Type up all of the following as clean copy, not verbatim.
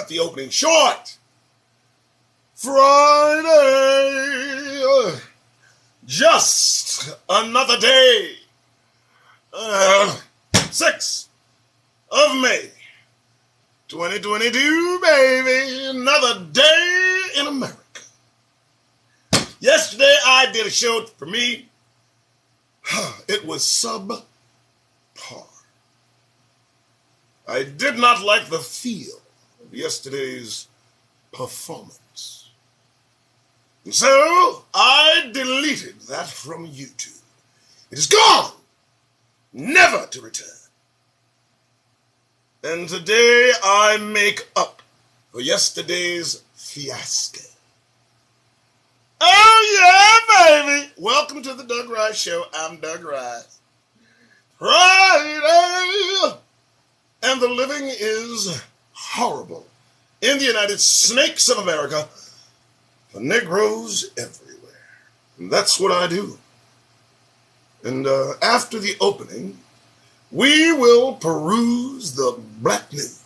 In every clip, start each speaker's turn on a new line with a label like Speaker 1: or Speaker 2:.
Speaker 1: cut the opening short. Friday, just another day. 6th of May, 2022, baby. Another day in America. Yesterday, I did a show for me. It was subpar. I did not like the feel of yesterday's performance. And so, I deleted that from YouTube. It is gone, never to return. And today, I make up for yesterday's fiasco. Oh, yeah, baby. Welcome to the Doug Rice Show. I'm Doug Rice. Friday. And the living is horrible. In the United Snakes of America, the Negroes everywhere. And that's what I do. And after the opening, we will peruse the black news.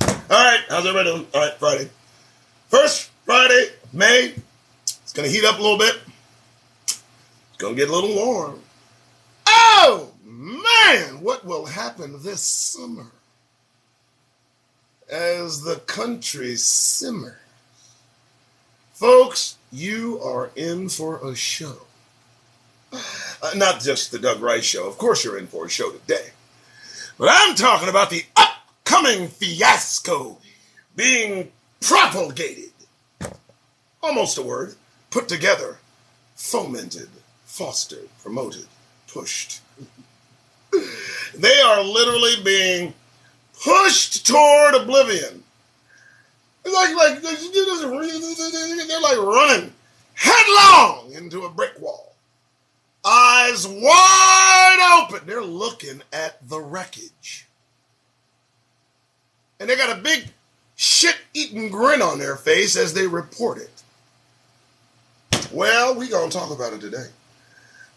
Speaker 1: All right, how's everybody doing? All right, Friday. First Friday, May. It's going to heat up a little bit. It's going to get a little warm. Oh, man, what will happen this summer as the country simmers? Folks, you are in for a show. Not just the Doug Rice Show. Of course you're in for a show today. But I'm talking about the upcoming fiasco being propagated. Almost a word. Put together, fomented, fostered, promoted, pushed. They are literally being pushed toward oblivion. They're like running headlong into a brick wall. Eyes wide open. They're looking at the wreckage. And they got a big shit-eating grin on their face as they report it. Well, we gonna talk about it today.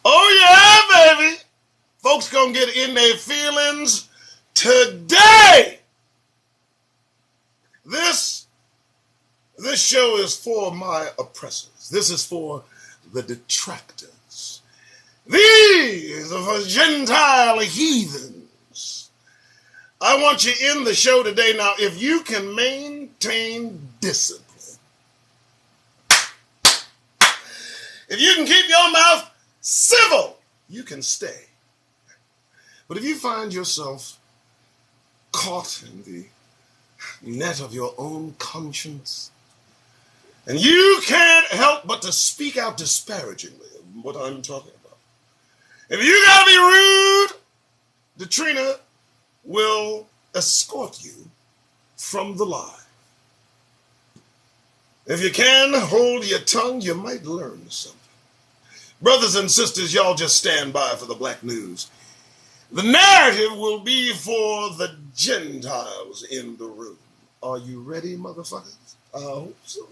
Speaker 1: Oh yeah, baby! Folks gonna get in their feelings today! This show is for my oppressors. This is for the detractors. These are for Gentile heathens. I want you in the show today. Now, if you can maintain discipline, if you can keep your mouth civil, you can stay. But if you find yourself caught in the net of your own conscience, and you can't help but to speak out disparagingly of what I'm talking about, if you gotta be rude, Katrina will escort you from the lie. If you can hold your tongue, you might learn something. Brothers and sisters, y'all just stand by for the black news. The narrative will be for the Gentiles in the room. Are you ready, motherfuckers? I hope so.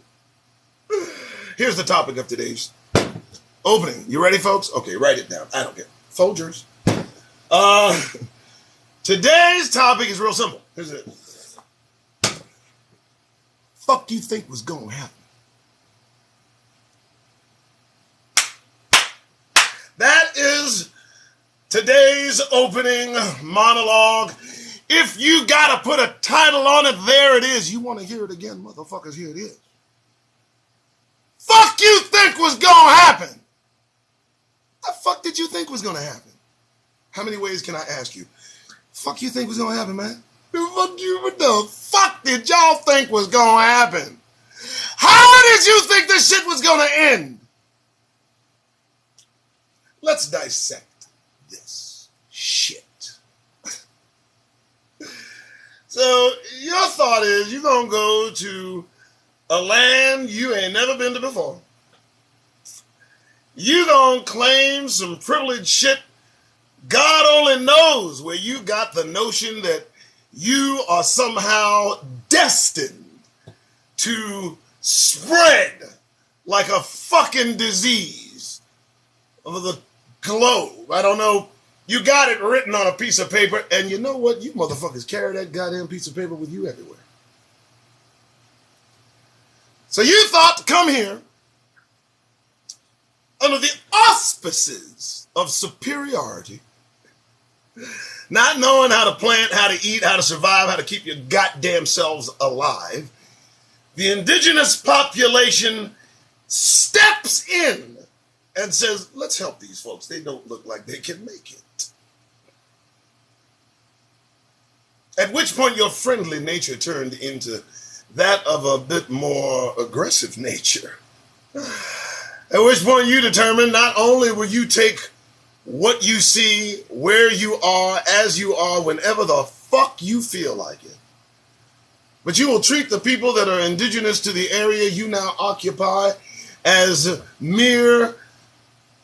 Speaker 1: Here's the topic of today's opening. You ready, folks? Okay, write it down. I don't care. Folgers. Today's topic is real simple. Here's it. Fuck you think was gonna happen? That is today's opening monologue. If you gotta put a title on it, there it is. You want to hear it again, motherfuckers? Here it is. Fuck you think was gonna happen? The fuck did you think was gonna happen? How many ways can I ask you? Fuck you think was gonna happen, man? Fuck you, what the fuck did y'all think was gonna happen? How did you think this shit was gonna end? Let's dissect this shit. So your thought is you're gonna go to a land you ain't never been to before. You gonna claim some privileged shit. God only knows where you got the notion that you are somehow destined to spread like a fucking disease of the globe. I don't know. You got it written on a piece of paper, and you know what? You motherfuckers carry that goddamn piece of paper with you everywhere. So you thought to come here under the auspices of superiority, not knowing how to plant, how to eat, how to survive, how to keep your goddamn selves alive. The indigenous population steps in and says, let's help these folks. They don't look like they can make it. At which point your friendly nature turned into that of a bit more aggressive nature. At which point you determined not only will you take what you see, where you are, as you are, whenever the fuck you feel like it, but you will treat the people that are indigenous to the area you now occupy as mere,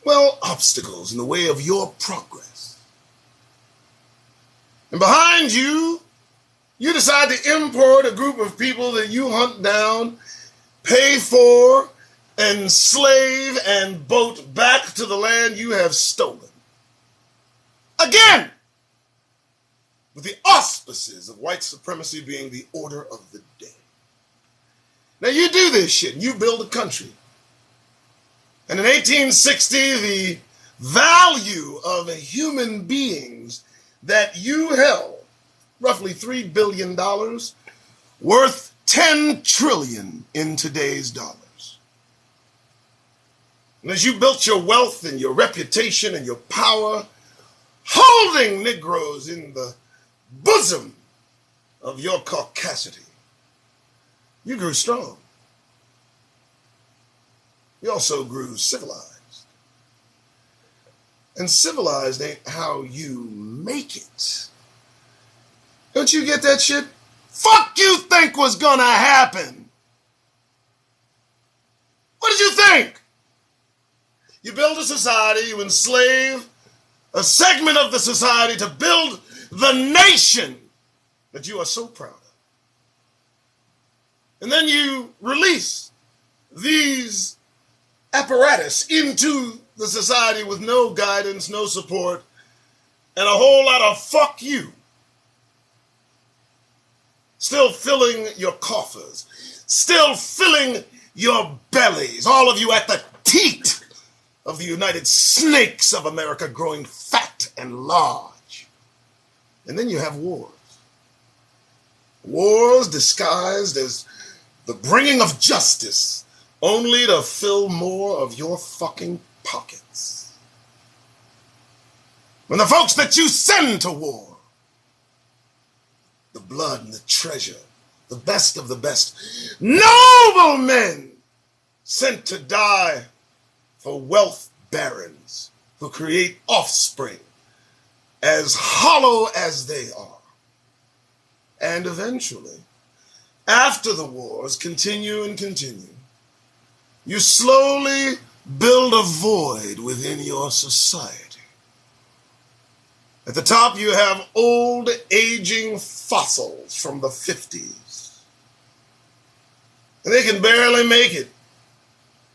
Speaker 1: well, obstacles in the way of your progress. And behind you, you decide to import a group of people that you hunt down, pay for, enslave, and boat back to the land you have stolen. Again, with the auspices of white supremacy being the order of the day. Now you do this shit, and you build a country. And in 1860, the value of human beings that you held, roughly $3 billion, worth $10 trillion in today's dollars. And as you built your wealth and your reputation and your power, holding Negroes in the bosom of your caucasity, you grew strong. You also grew civilized. And civilized ain't how you make it. Don't you get that shit? Fuck you think was gonna happen? What did you think? You build a society, you enslave a segment of the society to build the nation that you are so proud of. And then you release these apparatus into the society with no guidance, no support, and a whole lot of fuck you. Still filling your coffers, still filling your bellies, all of you at the teat of the United Snakes of America, growing fat and large. And then you have wars. Wars disguised as the bringing of justice, only to fill more of your fucking pockets. When the folks that you send to war, the blood and the treasure, the best of the best, noble men sent to die for wealth barons who create offspring as hollow as they are. And eventually, after the wars continue and continue, you slowly build a void within your society. At the top, you have old, aging fossils from the 50s. And they can barely make it.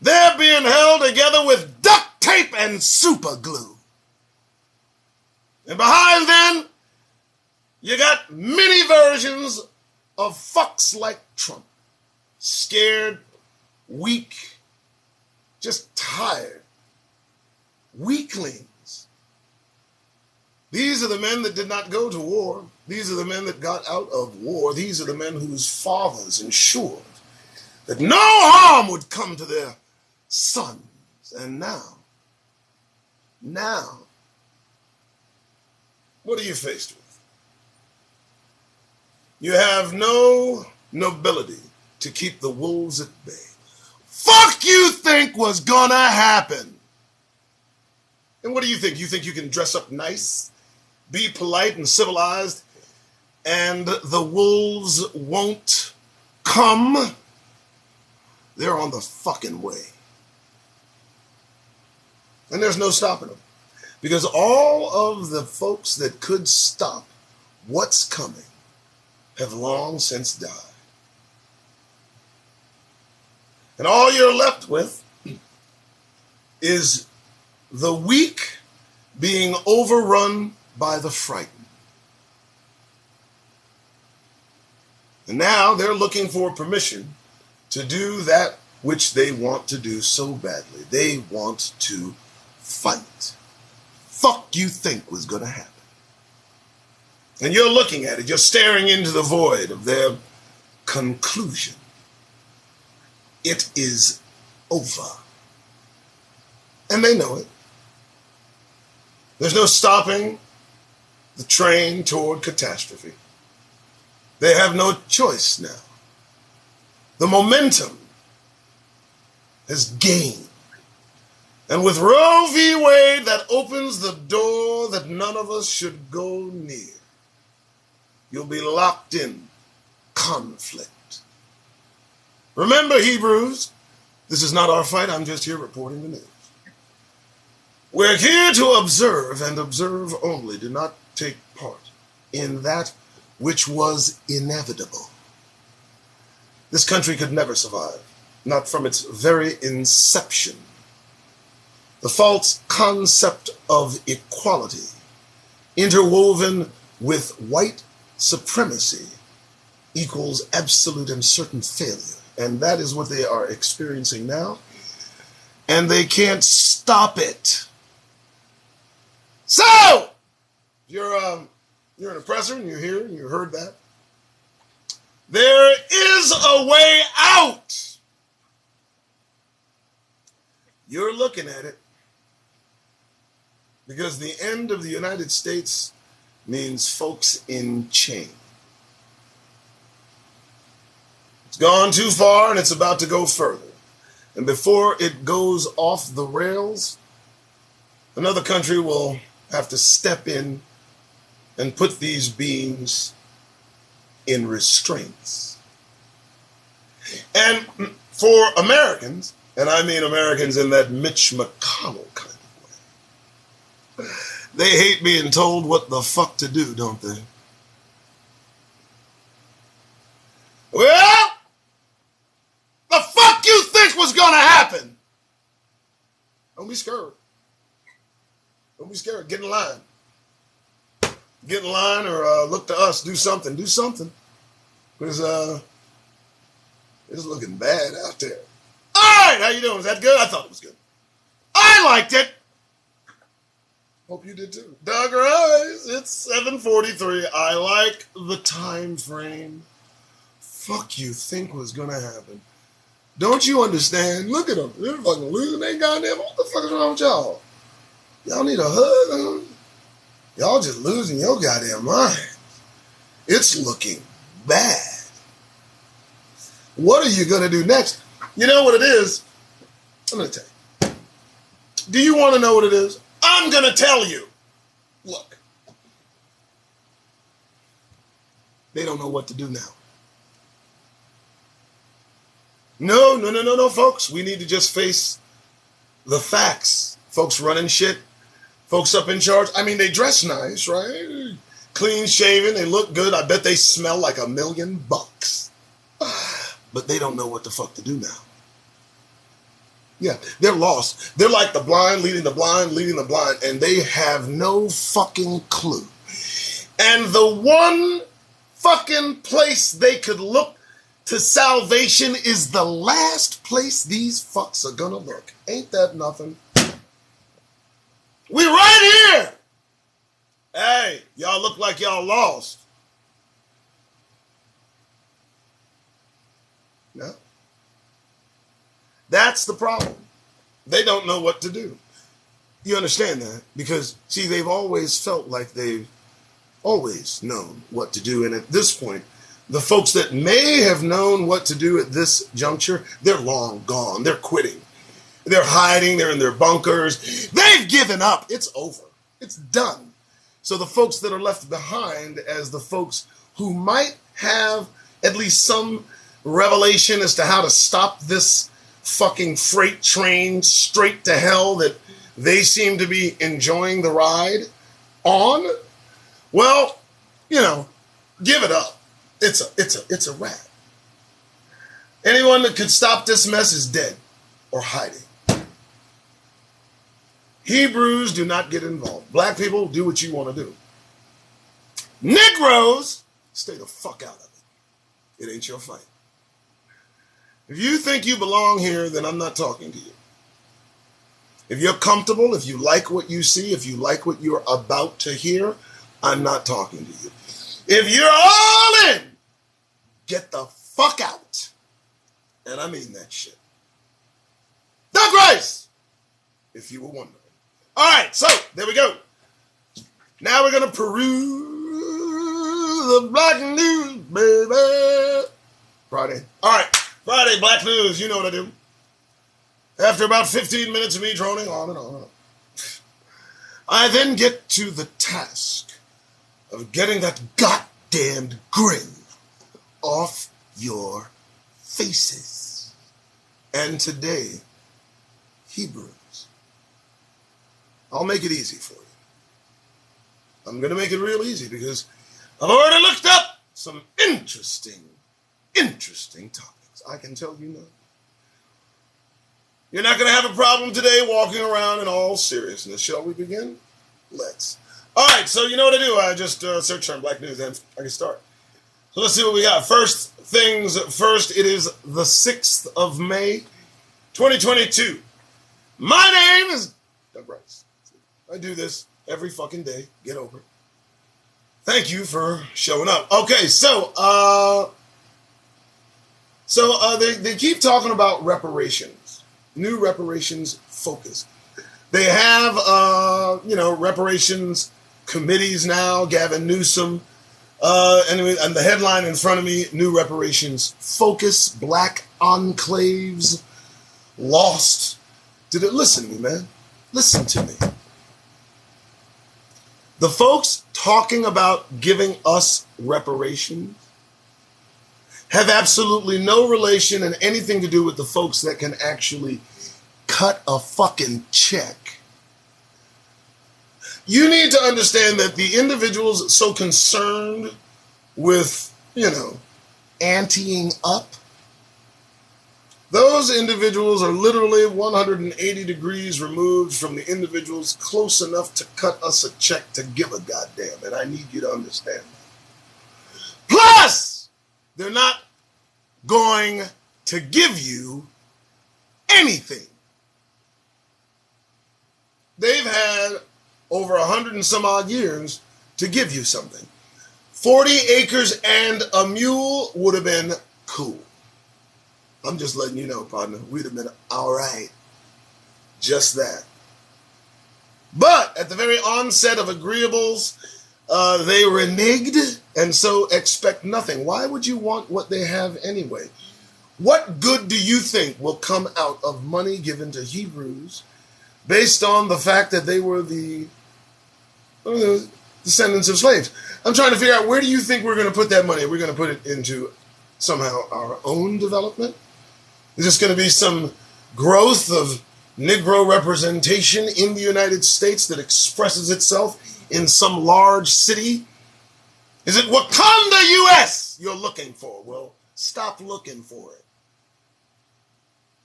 Speaker 1: They're being held together with duct tape and super glue. And behind them, you got many versions of fucks like Trump. Scared, weak, just tired. Weaklings. These are the men that did not go to war. These are the men that got out of war. These are the men whose fathers ensured that no harm would come to their sons. And now, what are you faced with? You have no nobility to keep the wolves at bay. Fuck you think was gonna happen? And what do you think? You think you can dress up nice, be polite and civilized, and the wolves won't come? They're on the fucking way. And there's no stopping them. Because all of the folks that could stop what's coming have long since died. And all you're left with is the weak being overrun by the frightened. And now they're looking for permission to to do that which they want to do so badly. They want to fight. Fuck you think was going to happen? And you're looking at it. You're staring into the void of their conclusion. It is over. And they know it. There's no stopping the train toward catastrophe. They have no choice now. The momentum has gained. And with Roe v. Wade, that opens the door that none of us should go near. You'll be locked in conflict. Remember, Hebrews, this is not our fight. I'm just here reporting the news. We're here to observe and observe only. Do not take part in that which was inevitable. This country could never survive, not from its very inception. The false concept of equality, interwoven with white supremacy, equals absolute and certain failure. And that is what they are experiencing now. And they can't stop it. So, you're an oppressor and you're here and you heard that. There is a way out. You're looking at it because the end of the United States means folks in chains. It's gone too far and it's about to go further. And before it goes off the rails, another country will have to step in and put these beings in restraints. And for Americans, and I mean Americans in that Mitch McConnell kind of way, they hate being told what the fuck to do, don't they? Well, the fuck you think was gonna happen? Don't be scared. Don't be scared. Get in line. Get in line or look to us. Do something. Do something. Because it's looking bad out there. All right. How you doing? Is that good? I thought it was good. I liked it. Hope you did too. Doug Rice. It's 7:43. I like the time frame. Fuck you think was going to happen. Don't you understand? Look at them. They're fucking losing their goddamn. What the fuck is wrong with y'all? Y'all need a hug? Y'all just losing your goddamn mind. It's looking bad. What are you going to do next? You know what it is? I'm going to tell you. Do you want to know what it is? I'm going to tell you. Look. They don't know what to do now. No, folks. We need to just face the facts. Folks running shit. Folks up in charge. I mean, they dress nice, right? Clean shaven. They look good. I bet they smell like $1 million. But they don't know what the fuck to do now. Yeah, they're lost. They're like the blind leading the blind leading the blind. And they have no fucking clue. And the one fucking place they could look to salvation is the last place these fucks are gonna look. Ain't that nothing? We right here. Hey, y'all look like y'all lost. No. That's the problem. They don't know what to do. You understand that? Because, see, they've always felt like they've always known what to do. And at this point, the folks that may have known what to do at this juncture, they're long gone. They're quitting. They're hiding. They're in their bunkers. They've given up. It's over. It's done. So the folks that are left behind as the folks who might have at least some revelation as to how to stop this fucking freight train straight to hell that they seem to be enjoying the ride on, well, you know, give it up. It's a wrap. Anyone that could stop this mess is dead or hiding. Hebrews do not get involved. Black people, do what you want to do. Negroes, stay the fuck out of it. It ain't your fight. If you think you belong here, then I'm not talking to you. If you're comfortable, if you like what you see, if you like what you're about to hear, I'm not talking to you. If you're all in, get the fuck out. And I mean that shit. Doug Rice, if you were wondering. All right, so there we go. Now we're going to peruse the black news, baby. Friday. All right, Friday, black news. You know what I do. After about 15 minutes of me droning on and on and on, I then get to the task of getting that goddamned grin off your faces. And today, Hebrews. I'll make it easy for you. I'm going to make it real easy because I've already looked up some interesting topics. I can tell you now. You're not going to have a problem today walking around in all seriousness. Shall we begin? Let's. All right, so you know what I do. I just search on Black News and I can start. So let's see what we got. First things first, it is the 6th of May, 2022. My name is Doug Rice. I do this every fucking day. Get over it. Thank you for showing up. Okay, so they keep talking about reparations. New reparations focus. They have, reparations committees now. Gavin Newsom. And the headline in front of me, new reparations focus, black enclaves lost. Listen to me, man. Listen to me. The folks talking about giving us reparations have absolutely no relation and anything to do with the folks that can actually cut a fucking check. You need to understand that the individuals so concerned with, anteing up, those individuals are literally 180 degrees removed from the individuals close enough to cut us a check to give a goddamn. And I need you to understand that. Plus, they're not going to give you anything. They've had over 100 and some odd years to give you something. 40 acres and a mule would have been cool. I'm just letting you know, partner. We'd have been all right. Just that. But at the very onset of agreeables, they reneged, and so expect nothing. Why would you want what they have anyway? What good do you think will come out of money given to Hebrews based on the fact that they were the descendants of slaves? I'm trying to figure out, where do you think we're going to put that money? We're going to put it into somehow our own development? Is this going to be some growth of Negro representation in the United States that expresses itself in some large city? Is it Wakanda, U.S. you're looking for? Well, stop looking for it.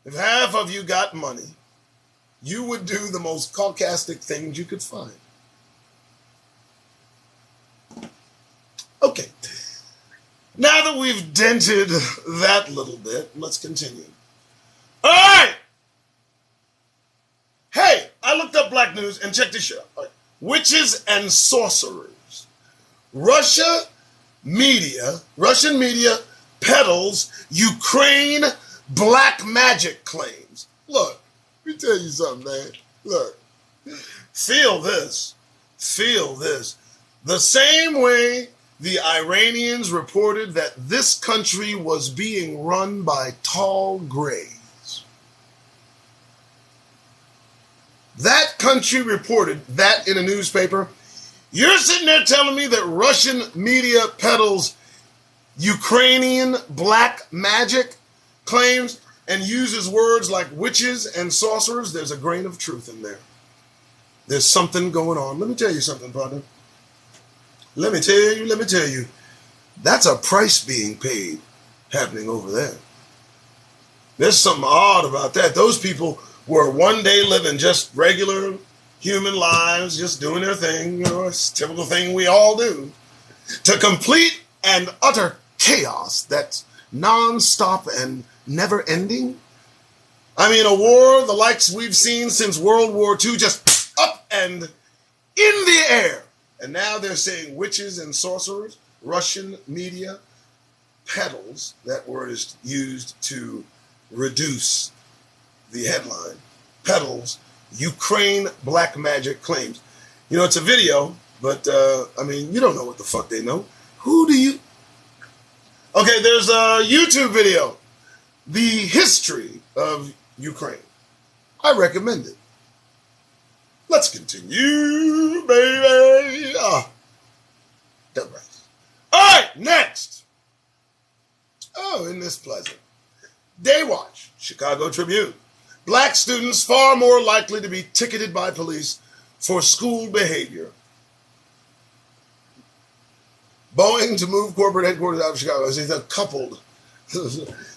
Speaker 1: If half of you got money, you would do the most caucastic things you could find. Okay. Now that we've dented that little bit, let's continue. All right. Hey, I looked up Black News and checked this shit out. Right. Witches and sorcerers. Russian media peddles Ukraine black magic claims. Look, let me tell you something, man. Look, feel this. The same way the Iranians reported that this country was being run by tall grays. That country reported that in a newspaper. You're sitting there telling me that Russian media peddles Ukrainian black magic claims and uses words like witches and sorcerers? There's a grain of truth in there. There's something going on. Let me tell you something, partner. Let me tell you. That's a price being paid happening over there. There's something odd about that. Those people were one day living just regular human lives, just doing their thing, it's a typical thing we all do, to complete and utter chaos that non-stop and never-ending? I mean, a war the likes we've seen since World War II, just up and in the air. And now they're saying witches and sorcerers. Russian media peddles, that word is used to reduce the headline, peddles Ukraine black magic claims. You know, it's a video, but, I mean, you don't know what the fuck they know. Who do you... Okay, there's a YouTube video, The History of Ukraine. I recommend it. Let's continue, baby. Doug Rice. All right, next. Oh, isn't this pleasant? Day Watch, Chicago Tribune. Black students far more likely to be ticketed by police for school behavior. Boeing to move corporate headquarters out of Chicago. They're coupled.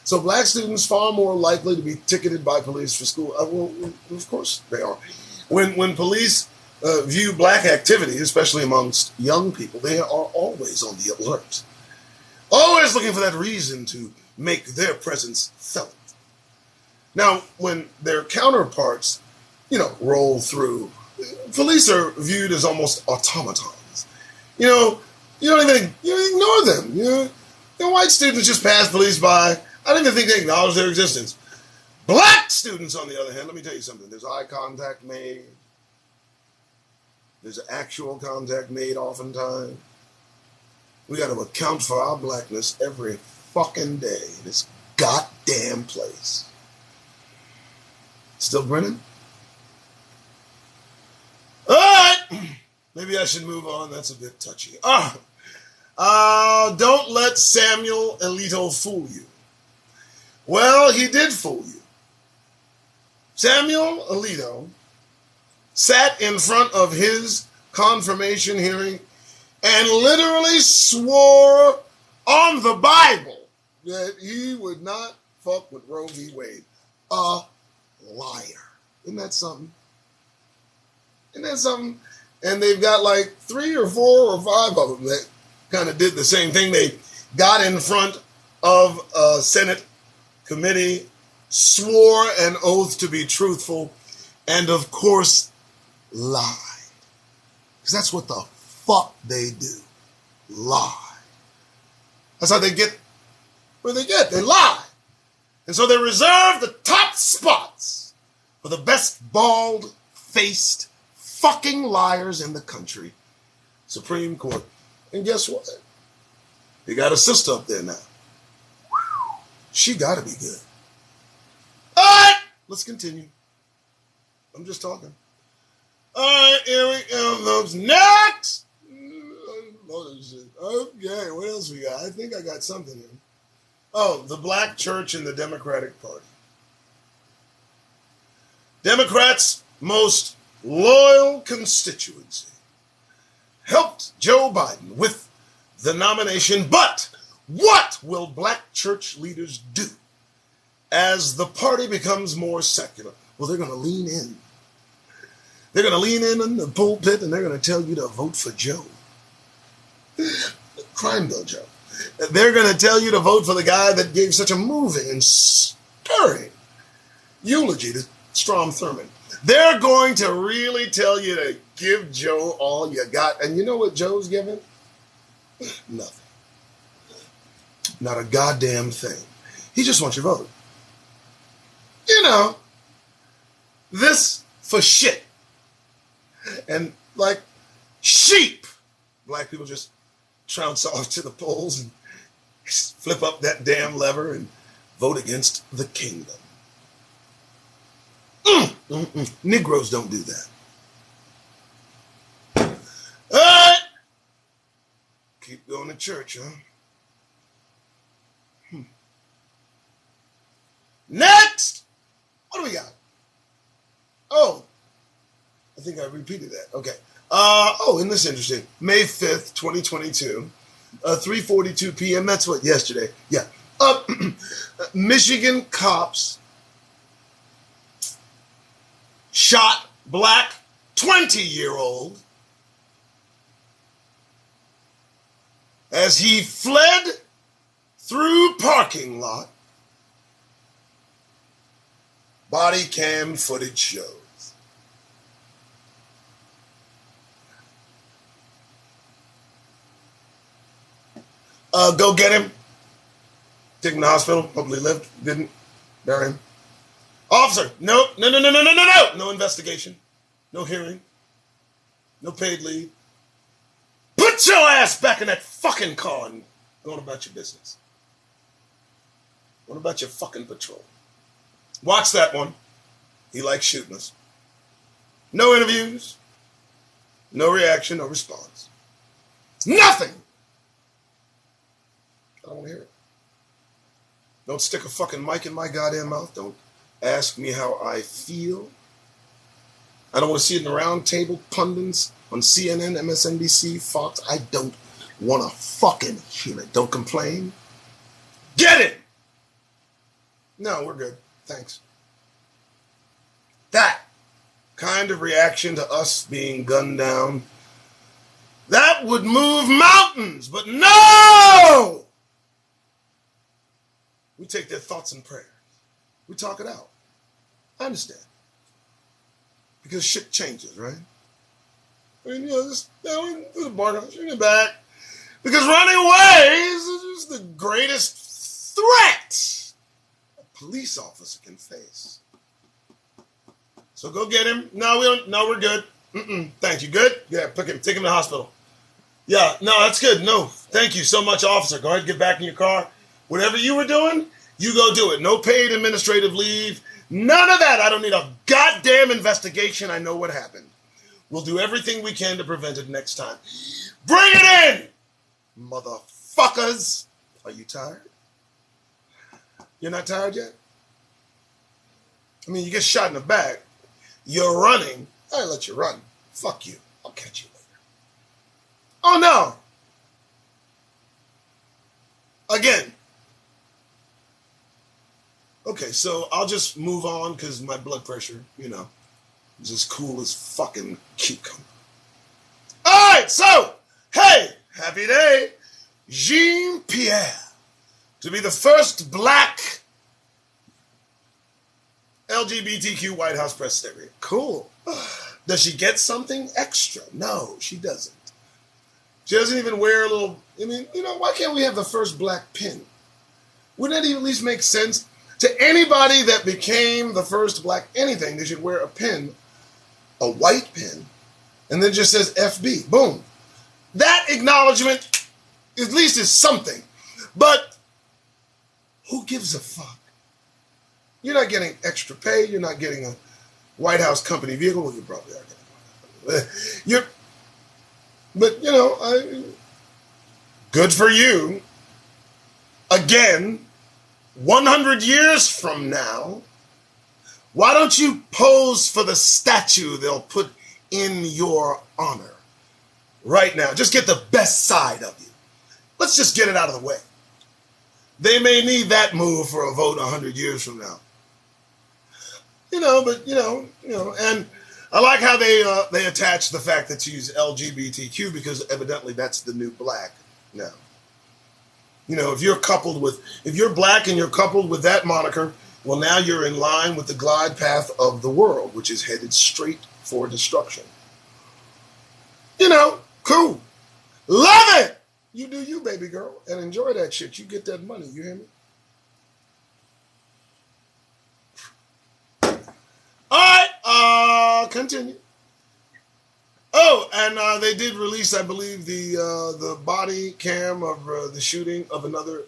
Speaker 1: So black students far more likely to be ticketed by police for school. Well, of course they are. When police view black activity, especially amongst young people, they are always on the alert. Always looking for that reason to make their presence felt. Now, when their counterparts, roll through, police are viewed as almost automatons. You ignore them. White students just pass police by. I don't even think they acknowledge their existence. Black students, on the other hand, let me tell you something. There's eye contact made. There's actual contact made oftentimes. We got to account for our blackness every fucking day in this goddamn place. Still grinning? All right. Maybe I should move on. That's a bit touchy. Don't let Samuel Alito fool you. Well, he did fool you. Samuel Alito sat in front of his confirmation hearing and literally swore on the Bible that he would not fuck with Roe v. Wade. A liar. Isn't that something? And they've got like 3 or 4 or 5 of them that kind of did the same thing. They got in front of a Senate committee, swore an oath to be truthful, and of course lied. Because that's what the fuck they do. Lie. That's how they get where they get. They lie. And so they reserve the top spots for the best bald-faced fucking liars in the country. Supreme Court. And guess what? They got a sister up there now. She got to be good. All right, let's continue. I'm just talking. All right, here we go, folks. Next! Okay, what else we got? I think I got something here. Oh, the black church in the Democratic Party. Democrats' most loyal constituency helped Joe Biden with the nomination, but what will black church leaders do as the party becomes more secular? Well, they're going to lean in. They're going to lean in the pulpit and they're going to tell you to vote for Joe. Crime Bill Joe. They're going to tell you to vote for the guy that gave such a moving and stirring eulogy to Strom Thurmond. They're going to really tell you to give Joe all you got. And you know what Joe's giving? Nothing. Not a goddamn thing. He just wants your vote. This for shit. And like sheep, black people just trounce off to the polls and flip up that damn lever and vote against the kingdom. Negroes don't do that. All right. Keep going to church, huh? Next! What do we got? Oh, I think I repeated that. Okay. Isn't this interesting? May 5th, 2022, 3:42 p.m. That's what, yesterday. Yeah. Michigan cops shot black 20-year-old as he fled through parking lot, body cam footage shows. Go get him. Take him to the hospital. Hopefully lived. Didn't. Bury him. Officer, no. No investigation. No hearing. No paid leave. Put your ass back in that fucking car and go on about your business. What about your fucking patrol? Watch that one. He likes shooting us. No interviews. No reaction, no response. Nothing. I don't want to hear it. Don't stick a fucking mic in my goddamn mouth. Don't ask me how I feel. I don't want to see it in the round table pundits on CNN, MSNBC, Fox. I don't want to fucking hear it. Don't complain. Get it! No, we're good. Thanks. That kind of reaction to us being gunned down, that would move mountains, but no! We take their thoughts and prayers. We talk it out. I understand. Because shit changes, right? I mean, this bar in the back. Because running away is the greatest threat a police officer can face. So go get him. No, we don't. No, we're good. Thank you. Good? Yeah, take him to the hospital. Yeah, no, that's good. No, thank you so much, officer. Go ahead, get back in your car. Whatever you were doing, you go do it. No paid administrative leave. None of that. I don't need a goddamn investigation. I know what happened. We'll do everything we can to prevent it next time. Bring it in! Motherfuckers! Are you tired? You're not tired yet? I mean, you get shot in the back. You're running. I'll let you run. Fuck you. I'll catch you later. Oh, no. Again. Okay, so I'll just move on because my blood pressure, is as cool as fucking cucumber. All right, so, hey, happy day. Jean-Pierre to be the first black LGBTQ White House press secretary. Cool. Does she get something extra? No, she doesn't. She doesn't even wear a little, why can't we have the first black pin? Wouldn't that at least make sense? To anybody that became the first black anything, they should wear a pin, a white pin, and then just says FB. Boom. That acknowledgement at least is something. But who gives a fuck? You're not getting extra pay. You're not getting a White House company vehicle. Well, you probably are getting one. Good for you. Again, 100 years from now, why don't you pose for the statue they'll put in your honor right now? Just get the best side of you. Let's just get it out of the way. They may need that move for a vote 100 years from now. And I like how they attach the fact that she's LGBTQ because evidently that's the new black now. If you're black and you're coupled with that moniker, well, now you're in line with the glide path of the world, which is headed straight for destruction. Cool. Love it! You do you, baby girl, and enjoy that shit. You get that money, you hear me? All right, continue. Oh, and they did release, I believe, the body cam of the shooting of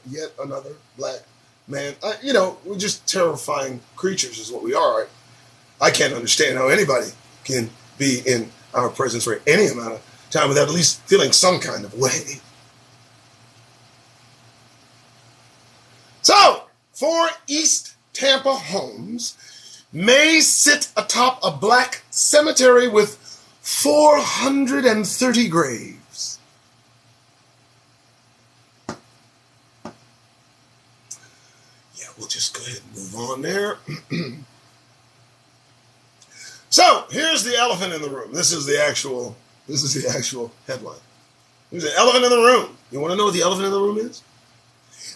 Speaker 1: yet another black man. We're just terrifying creatures is what we are. Right? I can't understand how anybody can be in our presence for any amount of time without at least feeling some kind of way. So, 4 East Tampa homes may sit atop a black cemetery with 430 graves. Yeah, we'll just go ahead and move on there. So, here's the elephant in the room. This is the actual headline. There's an elephant in the room. You want to know what the elephant in the room is?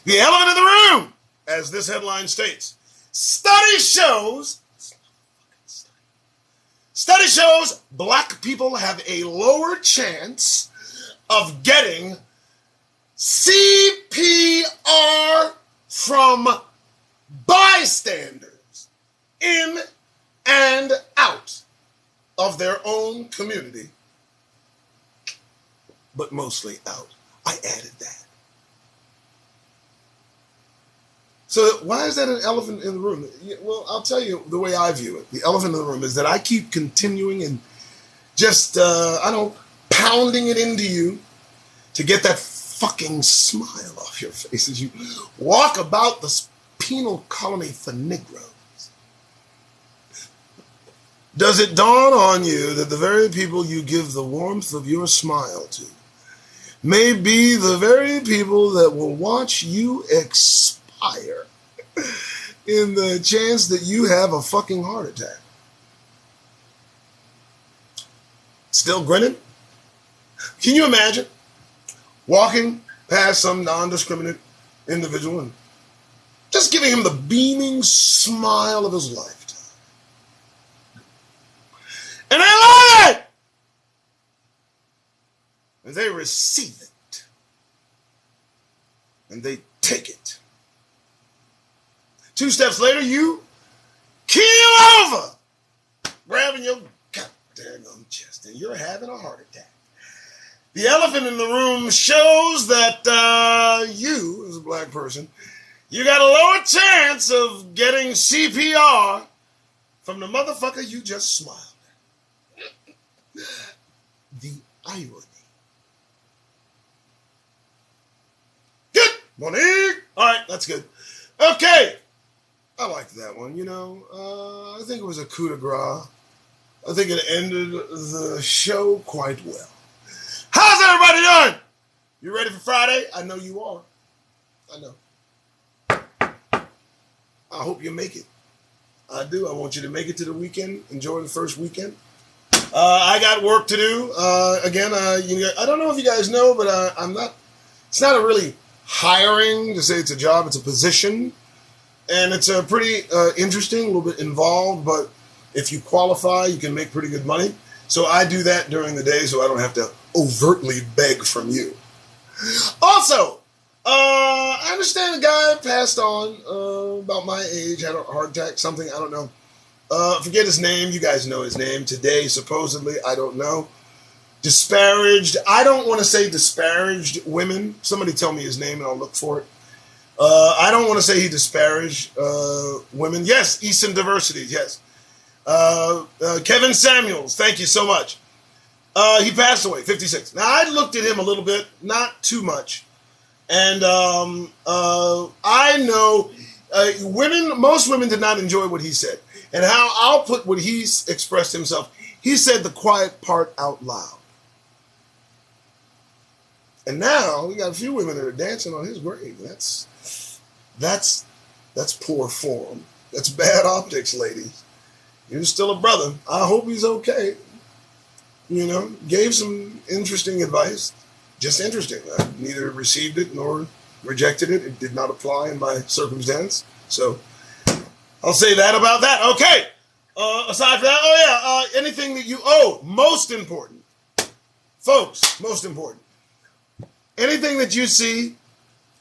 Speaker 1: The elephant in the room, as this headline states, study shows black people have a lower chance of getting CPR from bystanders in and out of their own community, but mostly out. I added that. So why is that an elephant in the room? Well, I'll tell you the way I view it. The elephant in the room is that I keep continuing and just, pounding it into you to get that fucking smile off your face as you walk about the penal colony for Negroes. Does it dawn on you that the very people you give the warmth of your smile to may be the very people that will watch you expire in the chance that you have a fucking heart attack? Still grinning? Can you imagine walking past some non-discriminate individual and just giving him the beaming smile of his lifetime? And they love it! And they receive it. And they take it. 2 steps later, you keel over, grabbing your goddamn chest, and you're having a heart attack. The elephant in the room shows that you, as a black person, you got a lower chance of getting CPR from the motherfucker you just smiled at. The irony. Good morning. All right, that's good. Okay. I liked that one, I think it was a coup de grace. I think it ended the show quite well. How's everybody doing? You ready for Friday? I know you are. I know. I hope you make it. I do. I want you to make it to the weekend. Enjoy the first weekend. I got work to do. Again, I don't know if you guys know, but it's not a really hiring to say it's a job. It's a position. And it's pretty interesting, a little bit involved, but if you qualify, you can make pretty good money. So I do that during the day so I don't have to overtly beg from you. Also, I understand a guy passed on about my age, had a heart attack, something, I don't know. Forget his name. You guys know his name. Today, supposedly, I don't know. Disparaged. I don't want to say disparaged women. Somebody tell me his name and I'll look for it. I don't want to say he disparaged women. Yes, Eastern diversity, yes. Kevin Samuels, thank you so much. He passed away, 56. Now, I looked at him a little bit, not too much. And I know most women did not enjoy what he said. And how I'll put what he expressed himself. He said the quiet part out loud. And now we got a few women that are dancing on his grave. That's poor form. That's bad optics, ladies. He was still a brother. I hope he's okay. Gave some interesting advice. Just interesting. I neither received it nor rejected it. It did not apply in my circumstance. So I'll say that about that. Okay. Aside from that, anything that you owe, most important. Folks, most important. Anything that you see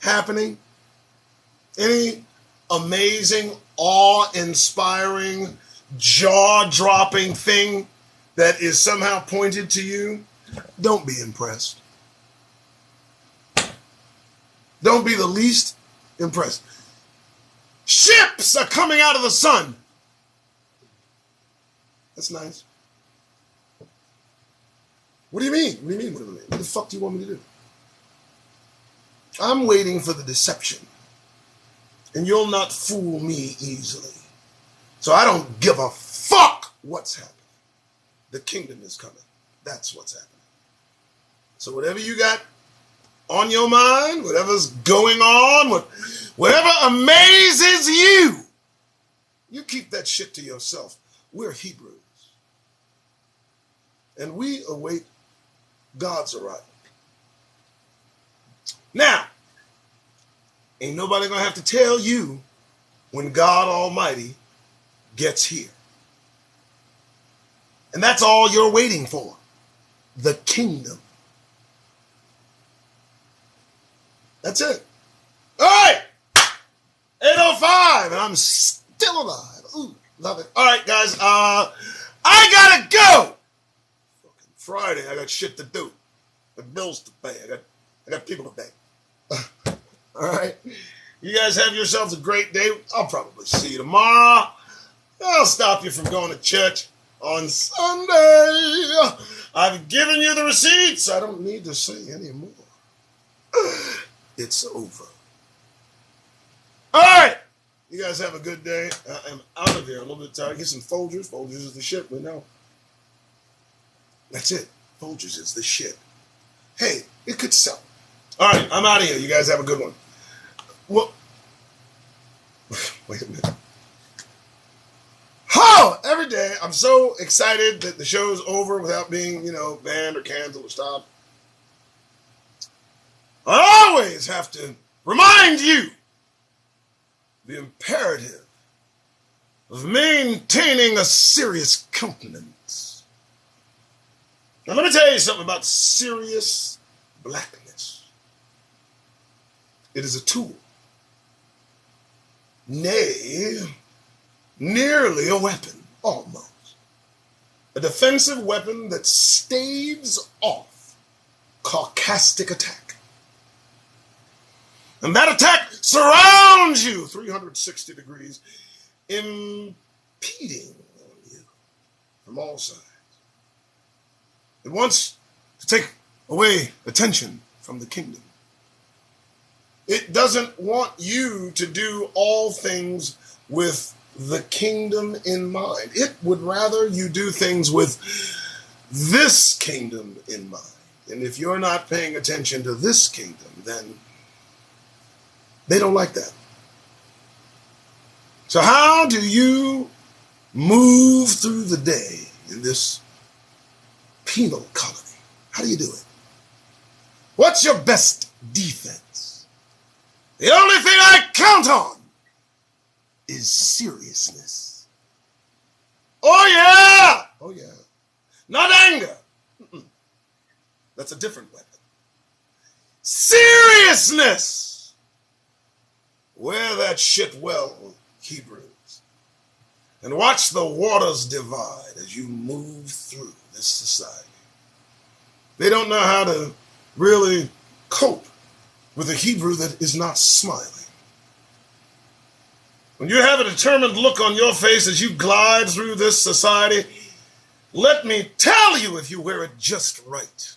Speaker 1: happening, any amazing, awe-inspiring, jaw-dropping thing that is somehow pointed to you, don't be impressed. Don't be the least impressed. Ships are coming out of the sun. That's nice. What do you mean? What do you mean? What the fuck do you want me to do? I'm waiting for the deception. And you'll not fool me easily. So I don't give a fuck what's happening. The kingdom is coming. That's what's happening. So whatever you got on your mind, whatever's going on, whatever amazes you, you keep that shit to yourself. We're Hebrews. And we await God's arrival. Now, Ain't nobody gonna have to tell you when God Almighty gets here. And that's all you're waiting for. The kingdom. That's it. All right. 8:05, and I'm still alive. Ooh, love it. All right, guys. I gotta go. Fucking Friday. I got shit to do. Got bills to pay. I got people to pay. All right. You guys have yourselves a great day. I'll probably see you tomorrow. I'll stop you from going to church on Sunday. I've given you the receipts. I don't need to say any more. It's over. All right. You guys have a good day. I am out of here. A little bit tired. Get some Folgers. Folgers is the shit. We know. That's it. Folgers is the shit. Hey, it could sell. All right. I'm out of here. You guys have a good one. Well, wait a minute. Oh, every day I'm so excited that the show's over without being, banned or canceled or stopped. I always have to remind you the imperative of maintaining a serious countenance. Now, let me tell you something about serious blackness. It is a tool. Nay, nearly a weapon, almost. A defensive weapon that staves off sarcastic attack. And that attack surrounds you 360 degrees, impeding on you from all sides. It wants to take away attention from the kingdom. It doesn't want you to do all things with the kingdom in mind. It would rather you do things with this kingdom in mind. And if you're not paying attention to this kingdom, then they don't like that. So how do you move through the day in this penal colony? How do you do it? What's your best defense? The only thing I count on is seriousness. Oh yeah! Oh yeah. Not anger. That's a different weapon. Seriousness! Wear that shit well, Hebrews. And watch the waters divide as you move through this society. They don't know how to really cope with a Hebrew that is not smiling. When you have a determined look on your face as you glide through this society, let me tell you, if you wear it just right,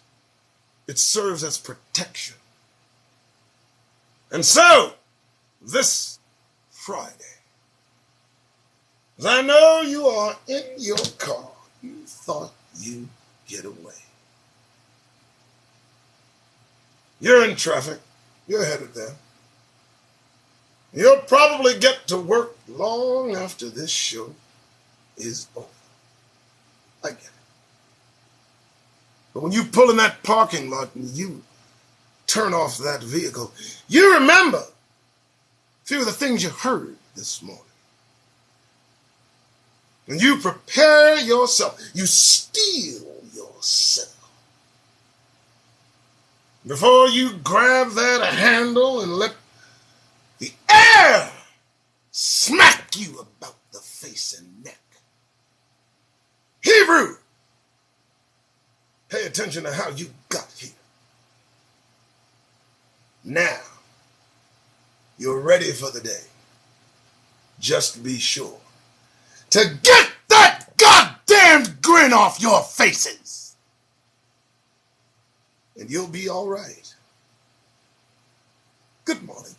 Speaker 1: it serves as protection. And so, this Friday, as I know you are in your car, you thought you'd get away. You're in traffic. You're headed there. You'll probably get to work long after this show is over. I get it. But when you pull in that parking lot and you turn off that vehicle, you remember a few of the things you heard this morning. And you prepare yourself. You steel yourself. Before you grab that handle and let the air smack you about the face and neck. Hebrew, pay attention to how you got here. Now, you're ready for the day. Just be sure to get that goddamn grin off your faces. And you'll be all right. Good morning.